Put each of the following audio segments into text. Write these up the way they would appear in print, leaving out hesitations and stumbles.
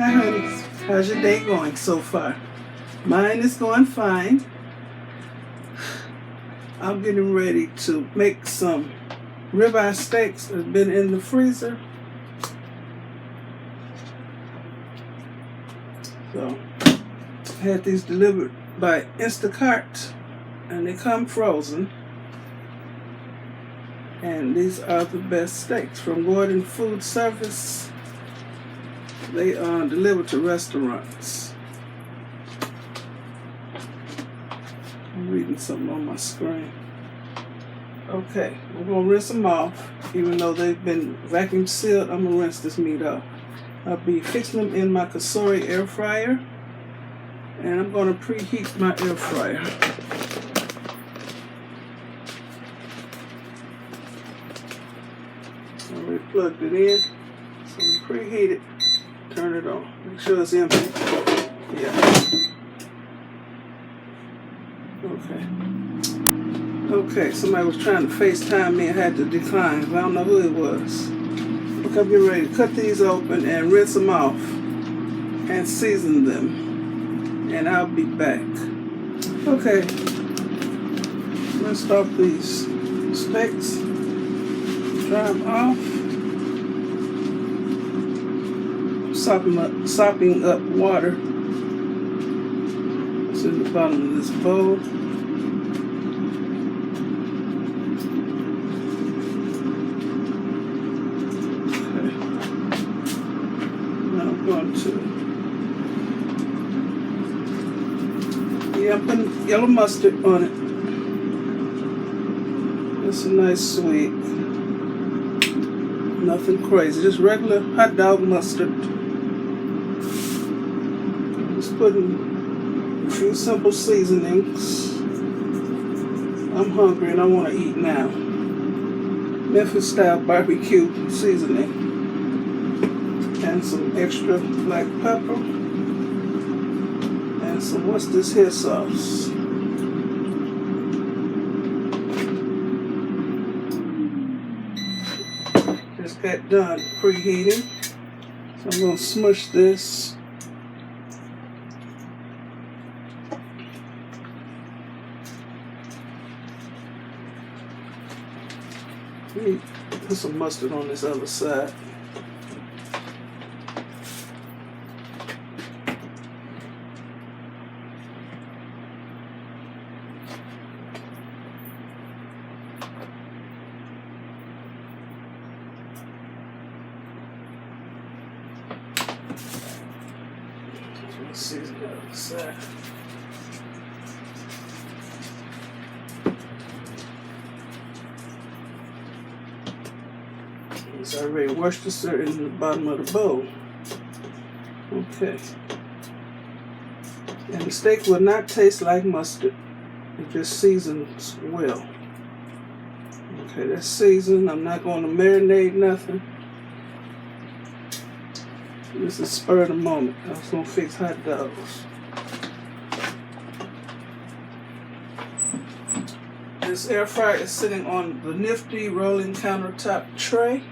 Hi, honey. How's your day going so far? Mine is going fine. I'm getting ready to make some ribeye steaks that have been in the freezer. So, I had these delivered by Instacart, and they come frozen. And these are the best steaks from Gordon Food Service. They are delivered to restaurants. I'm reading something on my screen. Okay, we're going to rinse them off. Even though they've been vacuum sealed, I'm going to rinse this meat off. I'll be fixing them in my Cicero air fryer. And I'm going to preheat my air fryer. I already plugged it in. So we preheat it. Turn it on. Make sure it's empty. Yeah. Okay, somebody was trying to FaceTime me and had to decline. I don't know who it was. Look, I'm getting ready to cut these open and rinse them off and season them. And I'll be back. Okay. Let's off these steaks. Dry them off. Sopping up water. It's in the bottom of this bowl. Okay. Now I'm going to, I'm putting yellow mustard on it. It's a nice sweet. Nothing crazy, just regular hot dog mustard. Just putting a few simple seasonings. I'm hungry and I want to eat now. Memphis style barbecue seasoning. And some extra black pepper. And some, what's this here sauce? Just got done preheating. So I'm going to smush this. Let me put some mustard on this other side. Let's season the other side. It's already Worcestershire in the bottom of the bowl. Okay. And the steak will not taste like mustard. It just seasons well. Okay, that's seasoned. I'm not going to marinate nothing. This is spur of the moment. I was going to fix hot dogs. This air fryer is sitting on the nifty rolling countertop tray.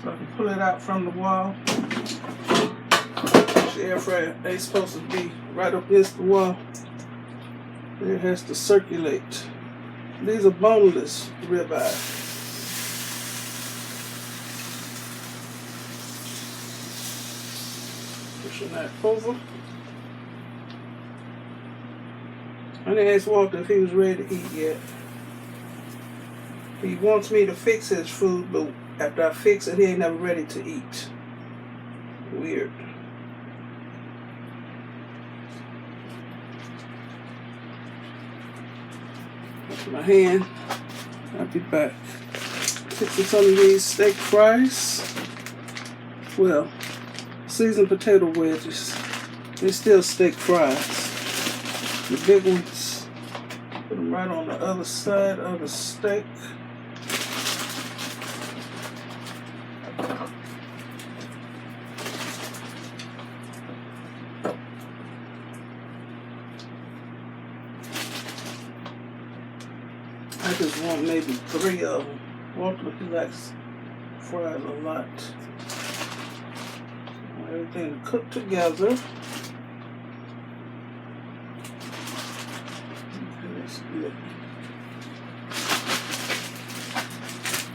So I can pull it out from the wall. The air fryer ain't supposed to be right up against the wall. It has to circulate. These are boneless ribeye. Pushing that over. I didn't ask Walter if he was ready to eat yet. He wants me to fix his food, but after I fix it, he ain't never ready to eat. Weird. That's my hand. I'll be back. Fixing some of these steak fries. Well, seasoned potato wedges. They're still steak fries. The big ones. Put them right on the other side of the steak. I just want maybe 3 of them. Walter likes fries a lot. want everything to cook together. Okay, that's good.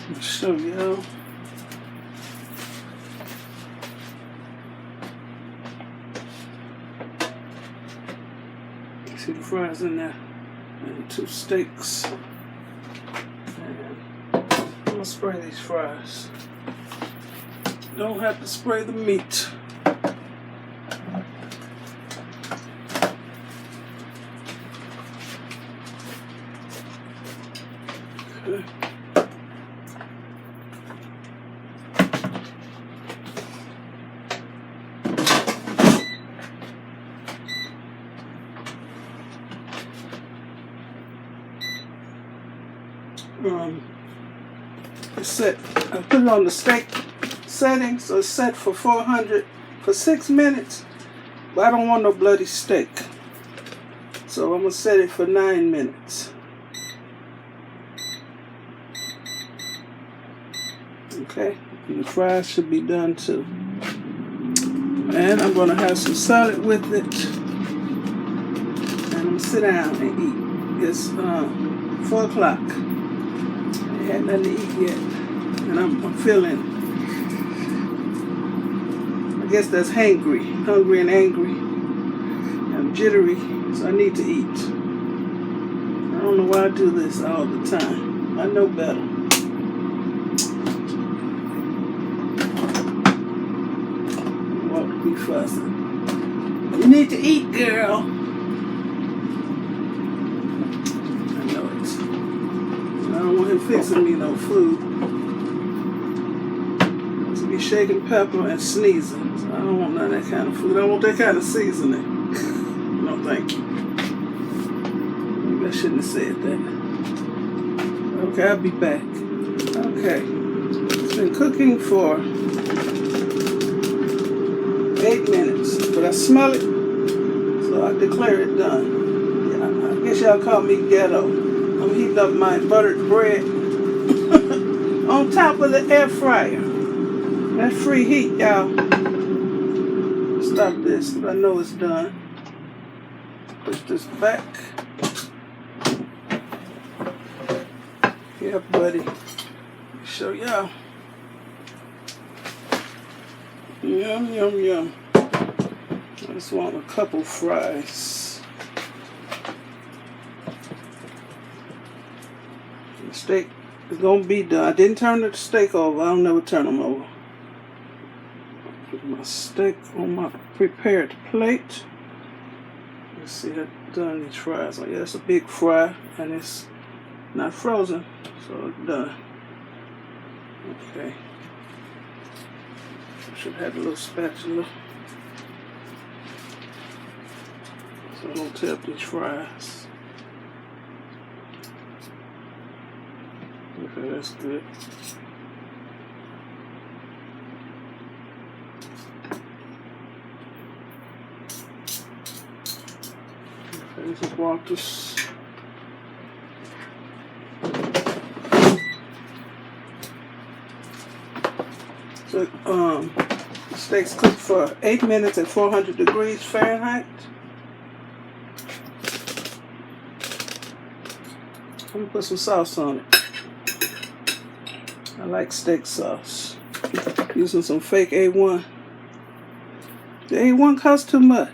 I'll show y'all. See the fries in there, and the 2 steaks. And I'm gonna spray these fries. Don't have to spray the meat. Okay. It's set. I put it on the steak setting, so it's set for 400 for 6 minutes. But I don't want no bloody steak, so I'm gonna set it for 9 minutes. Okay, and the fries should be done too. And I'm gonna have some salad with it, and I'm gonna sit down and eat. It's 4 o'clock. I had nothing to eat yet, and I'm feeling, I guess that's hungry and angry. I'm jittery, so I need to eat. I don't know why I do this all the time. I know better. Won't be fussing. You need to eat, girl. I don't want him fixing me no food. To be shaking pepper and sneezing. So I don't want none of that kind of food. I don't want that kind of seasoning. No, thank you. Maybe I shouldn't have said that. Okay, I'll be back. Okay. It's been cooking for 8 minutes, but I smell it, so I declare it done. Yeah, I guess y'all call me ghetto. I'm heating up my buttered bread on top of the air fryer. That's free heat, y'all. Stop this, but I know it's done. Put this back. Yeah, buddy. Show y'all. Yum, yum, yum. I just want a couple fries. The steak is going to be done. I didn't turn the steak over. I don't never turn them over. Put my steak on my prepared plate. Let's see, I've done these fries. Oh, yeah, it's a big fry, and it's not frozen, so it's done. Okay. I should have a little spatula. So I'm going to tap these fries. Okay, that's good. Okay, this is Walter's. So, the steaks cooked for 8 minutes at 400 degrees Fahrenheit. I'm gonna put some sauce on it. I like steak sauce. Using some fake A1. The A1 costs too much.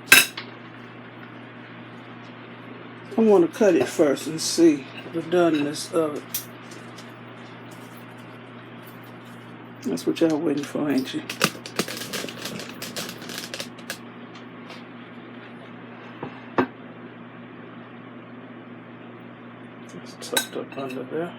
I want to cut it first and see the doneness of it. That's what y'all waiting for, ain't you? It's tucked up under there.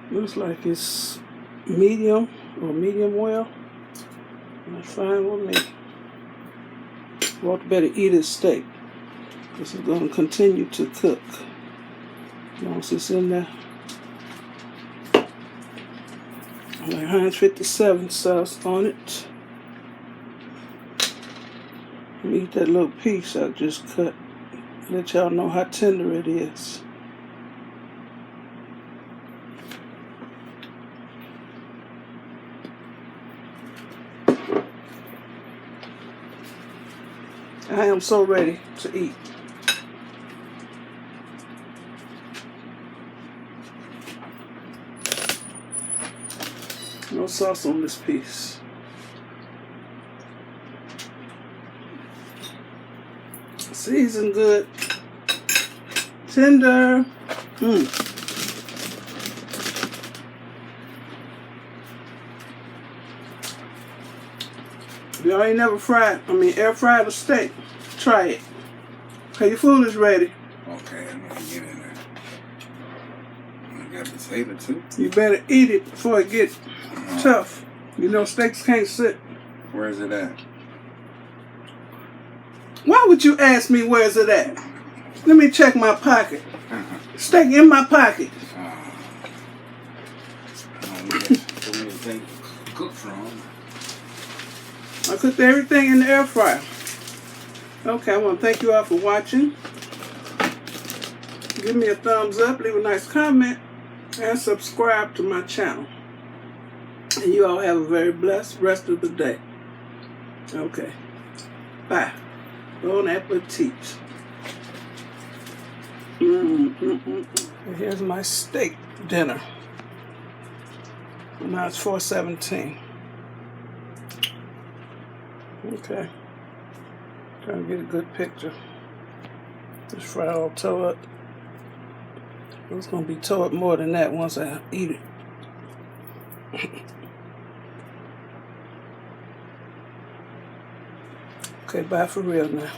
Looks like it's medium or medium well. That's fine with me. Walter better eat his steak. This is going to continue to cook. Once it's in there. Like 157 sauce on it. Let me eat that little piece I just cut. Let y'all know how tender it is. I am so ready to eat. No sauce on this piece. Seasoned good. Tender. Y'all ain't never air fried a steak, try it. Okay, your food is ready. Okay, I'm gonna get in there. I got potato too. You better eat it before it gets tough. You know steaks can't sit. Where is it at? Why would you ask me where's it at? Let me check my pocket. Steak in my pocket. Cook from. I cooked everything in the air fryer. Okay, I want to thank you all for watching. Give me a thumbs up, leave a nice comment, and subscribe to my channel. And you all have a very blessed rest of the day. Okay. Bye. Bon appetit. Here's my steak dinner. Now it's 4:17. Okay. Trying to get a good picture. This fry all tore up. It's going to be tore up more than that once I eat it. Okay, bye for real now.